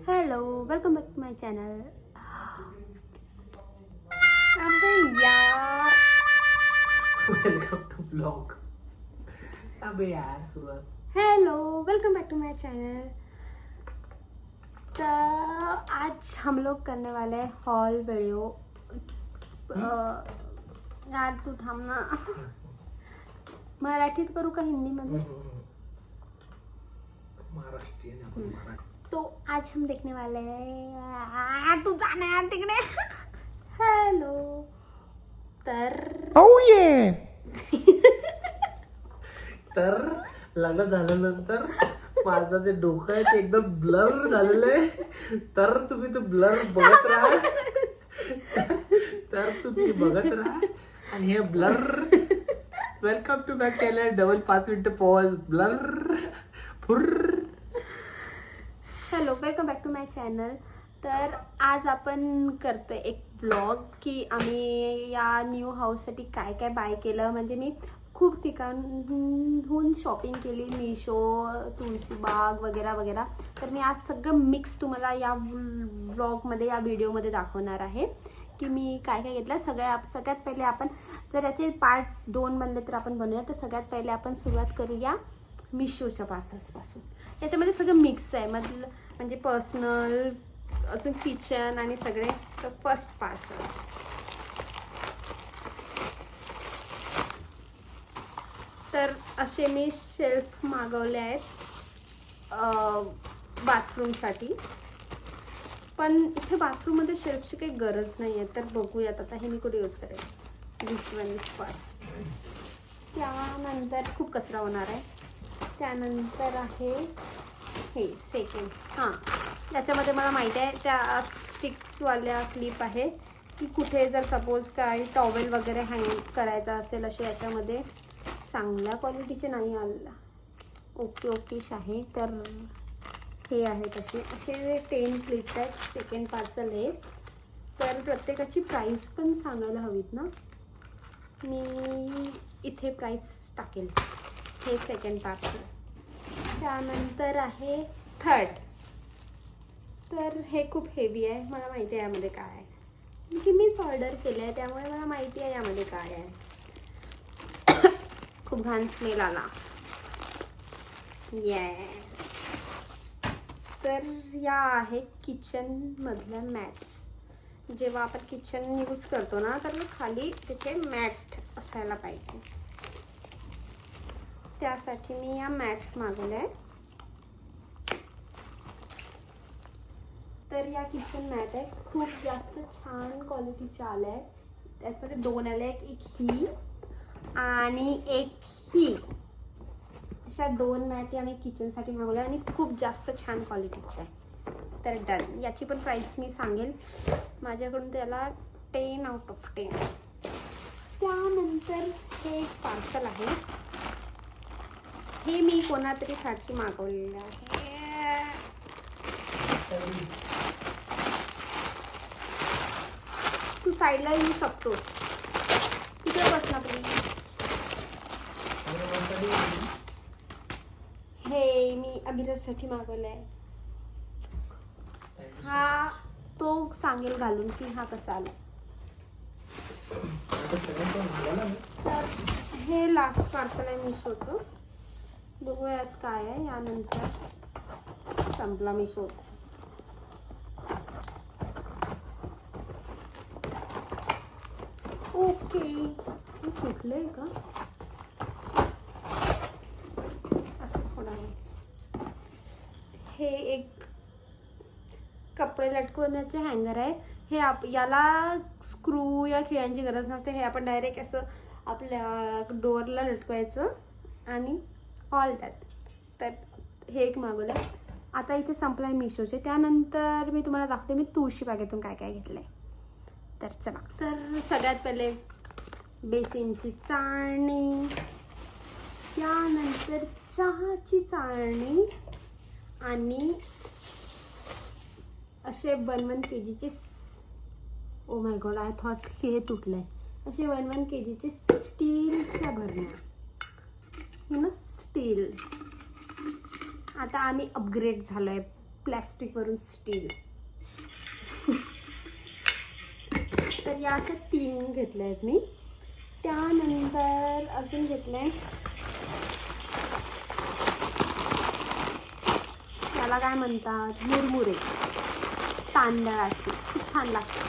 Hello welcome back to my channel. अबे यार welcome to blog. अबे यार सुरुवात। Hello welcome back to my channel. तो आज हम लोग करने वाले हैं हॉल वीडियो। यार तू थांब ना। मराठीत करू का हिंदी मध्ये? महाराष्ट्रीयन आहे आपण, मराठी. तो आज हम देखने वाले हैं तू जाना यार तिकडे। हेलो तर तर लग्न झाल्यानंतर माझं जे डोकं आहे ते एकदम ब्लर झालेलं आहे. तर तुम्ही तो ब्लर बघत राहा. तर तुम्ही बघत राहा आणि हे blur. Welcome to back channel. Double 5 मिनिटं पॉज. ब्लर फुर्र. Hello welcome back to my channel. तर आज आपण करतोय एक ब्लॉग की आम्ही या न्यू हाऊससाठी काय काय बाय केलं. म्हणजे मी खूप ठिकाणहून शॉपिंग केली, मिशो, तुळशीबाग वगैरे वगैरे. तर मी आज सगळं मिक्स तुम्हाला या ब्लॉगमध्ये, या व्हिडिओमध्ये दाखवणार आहे की मी काय काय घेतलं. सगळ्यात पहिले आपण जर याचे पार्ट 2 बनले तर आपण बनवूया. तर सगळ्यात पहिले आपण सुरुवात करूया मिशोच्या पार्सल्सपासून. याच्यामध्ये सगळं मिक्स आहे, म्हणजे पर्सनल, अजून किचन आणि सगळे. तर फर्स्ट पार्सल तर असे मी शेल्फ मागवले आहेत बाथरूमसाठी. पण इथे बाथरूममध्ये शेल्फची काही गरज नाही आहे. तर बघूयात आता हे मी कुठे यूज करेल. दिस वन इज फर्स्ट. त्यानंतर खूप कचरा होणार आहे. त्यानंतर आहे हे सेकंड. हां, याच्यामध्ये मला माहिती आहे त्या स्टिक्सवाल्या क्लिप आहे की कुठे जर सपोज काही टॉवेल वगैरे हँग करायचा असेल असे. याच्यामध्ये चांगल्या क्वालिटीचे नाही आलेला, ओकेश आहे. तर हे आहेत असे 10 क्लिप्स आहेत. सेकंड पार्सल आहे. तर प्रत्येकाची प्राईस पण सांगायला हवीत ना. मी इथे प्राईस टाकेल. हे सेकंड पार्सल. त्यानंतर आहे थर्ड. तर हे खूप हेवी आहे. मला माहिती आहे यामध्ये काय आहे, की मीच ऑर्डर केलं आहे त्यामुळे मला माहिती आहे यामध्ये काय आहे. खूप घाण स्मेल आला. येस. तर या आहे किचनमधल्या मॅट्स. जेव्हा आपण किचन यूज करतो ना तर खाली तिथे मॅट असायला पाहिजे. त्यासाठी मी या मॅट मागवल्या आहेत. तर या किचन मॅट आहे, खूप जास्त छान क्वालिटीच्या आल्या आहेत. त्यामध्ये 2 आल्या, एक ही आणि एक ही. अशा 2 मॅट आम्ही किचनसाठी मागवल्या आणि खूप जास्त छान क्वालिटीच्या आहे. तर डन. याची पण प्राईस मी सांगेल. माझ्याकडून त्याला 10 आउट ऑफ 10. त्यानंतर हे एक पार्सल आहे. हे मी कोणातरी साठी मागवलेलं आहे. तू साईडला येऊ शकतोस. तिथे बस ना प्लीज. हे मी अभिरससाठी मागवलं आहे. हा तो सांगेल घालून की हा कसा आला. तर हे लास्ट पार्सल आहे मिशोचं. बघूयात काय आहे. यानंतर संपला मिशो. ओके, कुठलं आहे का असंच होणार आहे. हे एक कपडे लटकवण्याचे हँगर आहे. हे याला स्क्रू या खिळ्यांची गरज नसते. हे आपण डायरेक्ट असं आपल्या डोअरला लटकवायचं आणि ऑल डॅट. तर हे एक मागवलं आहे. आता इथे संपलं आहे मिशोचे. त्यानंतर मी तुम्हाला दाखवते मी तुळशी बागेतून काय काय घेतलं आहे. तर चला. तर सगळ्यात पहिले बेसिनची चाळणी, त्यानंतर चहाची चाळणी आणि असे 1 kgचे. Oh my god, I thought की हे तुटलंय. असे 1 kgचे स्टीलच्या भरण्या. स्टील. आता आम्ही अपग्रेड झालोय प्लॅस्टिकवरून स्टील. तर या अशा 3 घेतल्या आहेत मी. त्यानंतर अजून घेतलंय, त्याला काय म्हणतात, मुरमुरे तांदळाचे, खूप छान लागतात.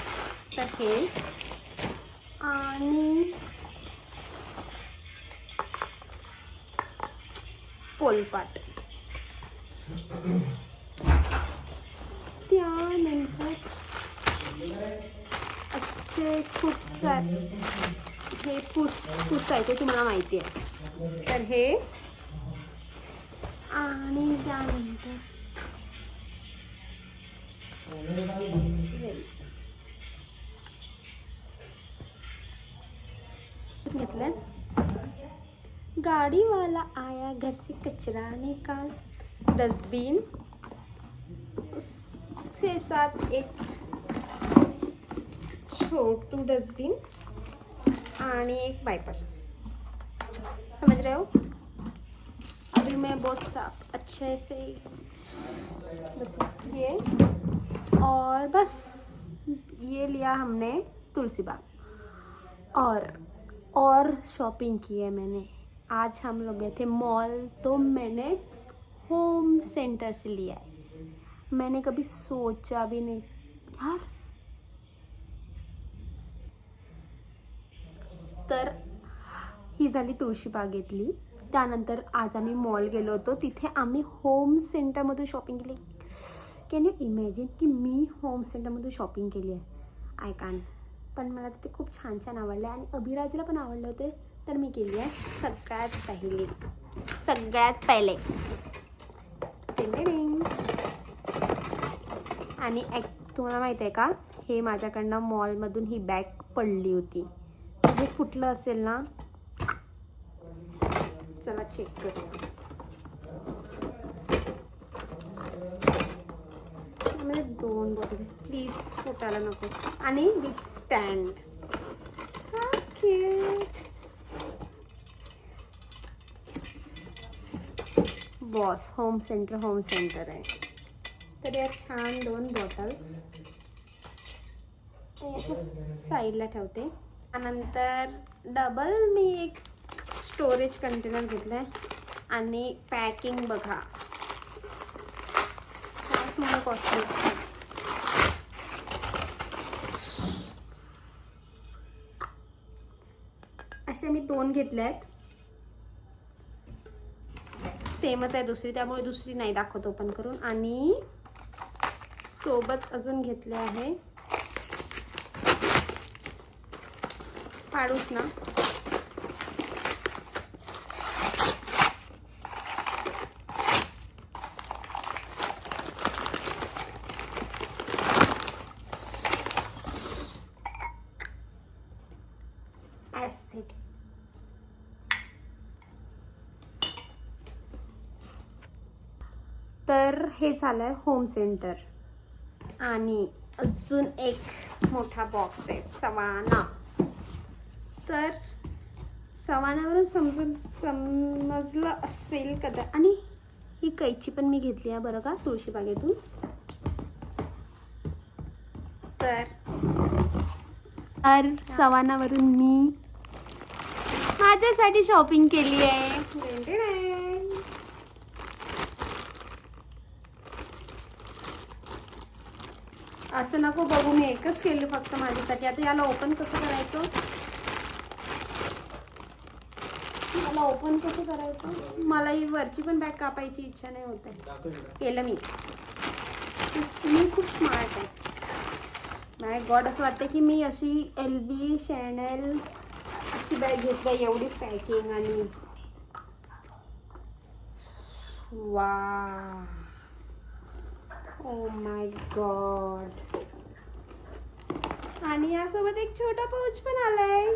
तर हे आणि पोलपाट. त्यानंतर असे खूप सारे हे पुसायचे तुम्हाला माहिती आहे. तर हे आणि त्यानंतर घेतलंय, गाड़ी वाला आया घर से कचरा निकाल, डस्टबिन, उसके साथ एक छोटू डस्टबिन आणि एक वाइपर. समझ रहे हो? अभी मैं बहुत साफ अच्छे से बस ये और बस ये लिया हमने तुलसी बाग. और शॉपिंग की है मैंने. आज हम लोग गए थे मॉल, तो मैंने होम सेंटर से लिया है. मैंने कभी सोचा भी नहीं यार. तर ही झाली तुळशीबागेतली. त्यानंतर आज आम्ही मॉल गेलो होतो, तिथे आम्ही होम सेंटरमधून शॉपिंग केली. कॅन यू इमॅजिन की मी होम सेंटरमधून शॉपिंग केली आहे. I can't. पण मला तिथे खूप छान छान आवडले आणि अभिराजला पण आवडले होते, तर मी केली आहे सगळ्यात पहिले. आणि तुम्हाला माहिती आहे का, हे माझ्याकडनं मॉलमधून ही बॅग पडली होती. हे फुटलं असेल ना, चला चेक करूया. त्यामध्ये 2 बॉटल, प्लीज फुटायला नको. आणि with stand. Boss home centre आहे. तर या छान 2 बॉटल्स साईडला ठेवते. त्यानंतर डबल मी एक स्टोरेज कंटेनर घेतलं आहे. आणि पॅकिंग बघा, काहीच मला कॉस्टली. असे मी 2 घेतले आहेत. सेमच आहे दुसरी, त्यामुळे दुसरी नाही दाखवत ओपन करून. आणि सोबत अजून घेतले आहे पाडूच ना, एस्थेटिक. तर हे झालंय होम सेंटर. आणि अजून एक मोठा बॉक्स आहे सवाना. तर सवानावरून समजलं असेल कदा. आणि ही कैची पण मी घेतली आहे बरं का, तुळशीबागेतून. तर सवानावरून मी माझ्यासाठी शॉपिंग केली आहे. असं नको बघू, मी एकच केली फक्त माझ्यासाठी. आता याला ओपन कसं करायचं, मला ही वरची पण बॅग कापायची इच्छा नाही होते. केलं मी खूप स्मार्ट आहे. माय गॉड, असं वाटतं की मी अशी LV शॅनेल अशी बॅग घेतली. एवढी पॅकिंग आणि वा, ओ माय गॉड. आणि यासोबत एक छोटा पाऊच पण आलाय.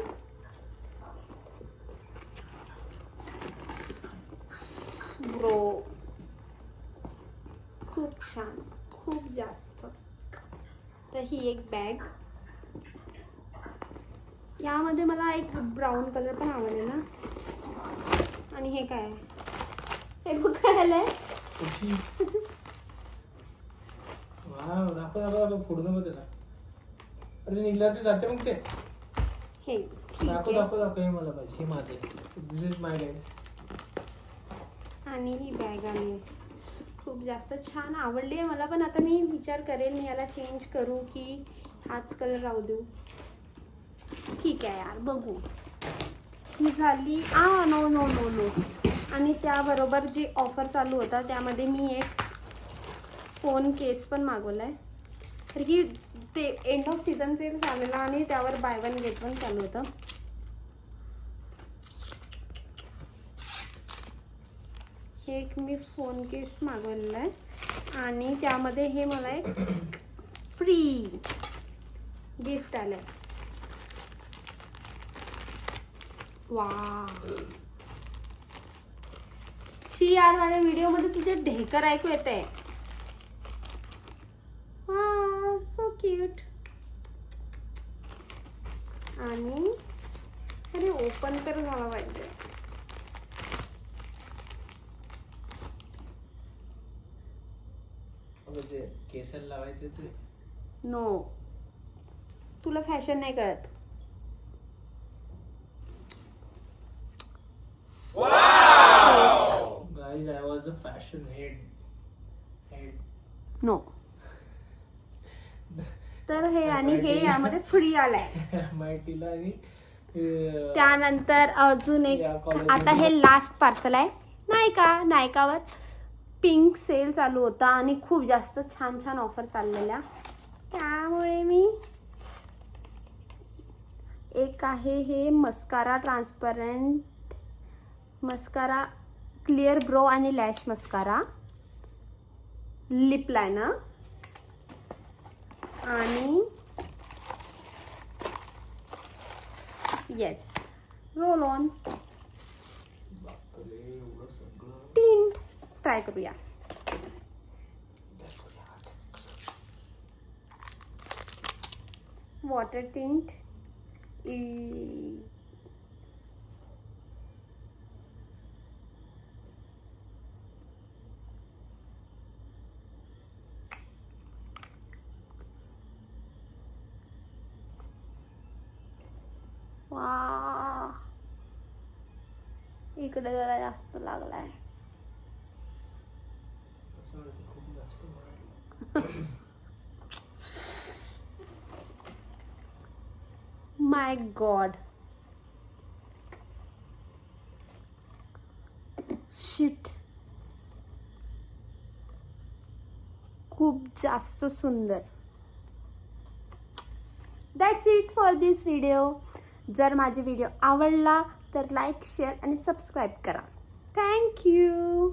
ब्रो, खूप छान, खूप जास्त. तर ही एक बॅग. यामध्ये मला एक ब्राऊन कलर पण आवडलेला. आणि हे काय, हे बघ काय आलंय. हा दाखव फोडून बघ त्याला. अरे निघल्यावरती जाते मग ते. हे ठीक दाखव आहे. हे मला पाहिजे, हे माझे. दिस इज माय गाईस. आणि ही बॅग आली, खूप जास्त छान आवडली आहे मला. पण आता मी विचार करेल मी याला चेंज करू की हाच कलर राहू देऊ. ठीक आहे यार, बघू. ही झाली. No no no no. आणि त्याबरोबर जी ऑफर चालू होता त्यामध्ये मी एक फोन केस पण मागवला आहे. तर की ते एंड ऑफ सीझन सेल झालेला आणि त्यावर बाय वन गेट वन चालू होतं. हे एक मी फोन केस मागवलेला आहे आणि त्यामध्ये हे मला एक फ्री गिफ्ट आलंय. वा शी यार, माझ्या व्हिडिओ मध्ये तुझे ढेकर ऐकू येते. So cute. आणि अरे ओपन तर झाला पाहिजे. म्हणजे केसाला लावायचे ते. नो, तुला फॅशन नाही कळत. Guys, I was a fashion head. No. तर हे आणि हे यामध्ये फ्री आलाय. माहितीला आणि त्यानंतर अजून एक, आता हे लास्ट पार्सल आहे. नायकावर पिंक सेल चालू होता आणि खूप जास्त छान छान ऑफर चाललेल्या. त्यामुळे मी एक आहे हे mascara, transparent mascara, clear brow आणि लॅश मस्कारा, लिप लायनर आणि yes roll on tint. Try करूया. Water tint. वा, इकडे जरा जास्त लागलाय. खूप जास्त. My god, shit. खूप जास्त सुंदर. That's it for this video. जर माझी व्हिडिओ आवडला तर लाईक, शेअर आणि सबस्क्राईब करा. Thank you.